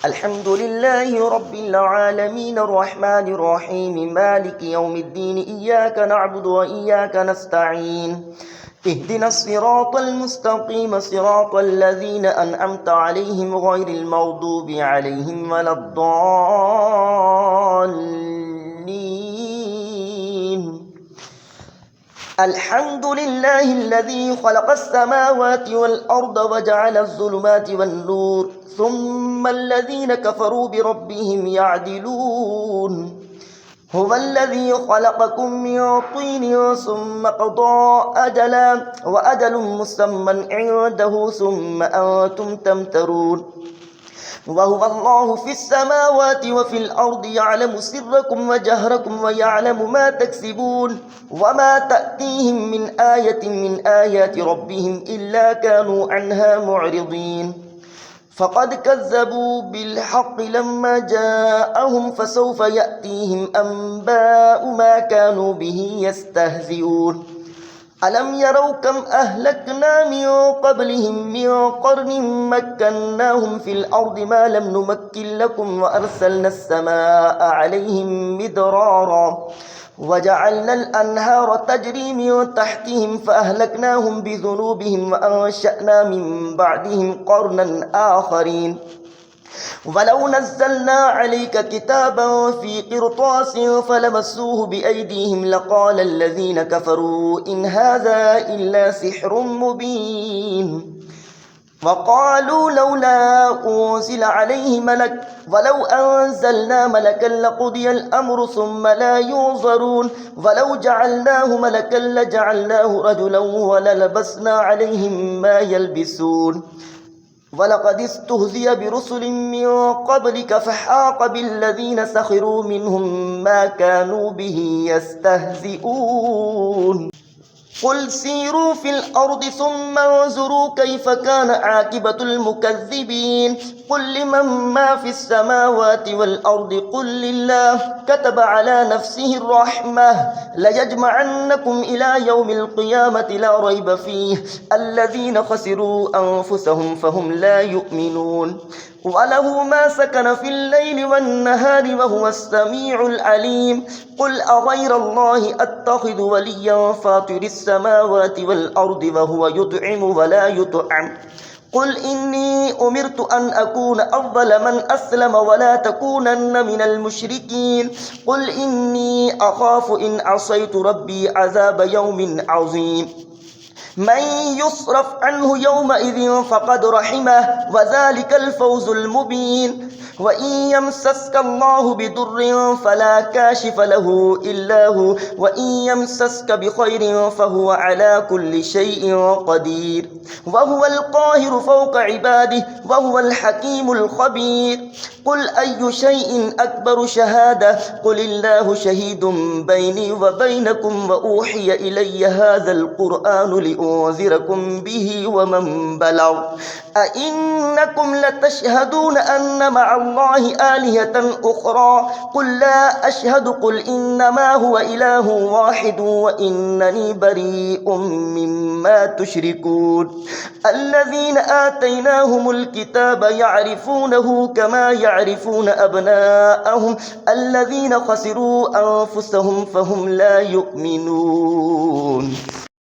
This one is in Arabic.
الحمد لله رب العالمين الرحمن الرحيم مالك يوم الدين إياك نعبد وإياك نستعين اهدنا الصراط المستقيم صراط الذين أنعمت عليهم غير المغضوب عليهم ولا الضالين. الحمد لله الذي خلق السماوات والأرض وجعل الظلمات والنور ثم الذين كفروا بربهم يعدلون. هو الذي خلقكم من طين ثم قضى أجلا وأجل مسمى عنده ثم أنتم تمترون. وهو الله في السماوات وفي الأرض يعلم سركم وجهركم ويعلم ما تكسبون وما تأتيهم من آية من آيات ربهم إلا كانوا عنها معرضين. فقد كذبوا بالحق لما جاءهم فسوف يأتيهم أنباء ما كانوا به يستهزئون. ألم يروا كم أهلكنا من قبلهم من قرن مكناهم في الأرض ما لم نمكن لكم وأرسلنا السماء عليهم مدرارا وجعلنا الأنهار تجري من تحتهم فأهلكناهم بذنوبهم وأنشأنا من بعدهم قرنا آخرين. ولو نزلنا عليك كتابا في قرطاس فلمسوه بأيديهم لقال الذين كفروا إن هذا إلا سحر مبين. وقالوا لولا أنزل عليه ملك ولو أنزلنا ملكا لقضي الأمر ثم لا ينظرون ولو جعلناه ملكا لجعلناه رجلا وللبسنا عليهم ما يلبسون. ولقد استهزئ برسل من قبلك فحاق بالذين سخروا منهم ما كانوا به يستهزئون. قل سيروا في الأرض ثم انظروا كيف كان عاقبة المكذبين. قل لمن ما في السماوات والأرض قل لله كتب على نفسه الرحمة ليجمعنكم إلى يوم القيامة لا ريب فيه الذين خسروا أنفسهم فهم لا يؤمنون. وله ما سكن في الليل والنهار وهو السميع العليم. قل أغير الله أتخذ وليا فاطر السماوات والأرض وهو يطعم ولا يطعم. قل إني أمرت أن أكون أول من أسلم ولا تكونن من المشركين. قل إني أخاف إن عصيت ربي عذاب يوم عظيم. من يصرف عنه يومئذ فقد رحمه وذلك الفوز المبين. وإن يمسسك الله بضر فلا كاشف له إلا هو وإن يمسسك بخير فهو على كل شيء قدير. وهو القاهر فوق عباده وهو الحكيم الخبير. قل أي شيء أكبر شهادة قل الله شهيد بيني وبينكم وأوحي إلي هذا القرآن لأنذركم به ومن بلغ. أئنكم لتشهدون أن مع الله آلهة أخرى قل لا أشهد قل إنما هو إله واحد وإنني بريء مما تشركون. الذين آتيناهم الكتاب يعرفونه كما يعرفون أبناءهم الذين خسروا أنفسهم فهم لا يؤمنون.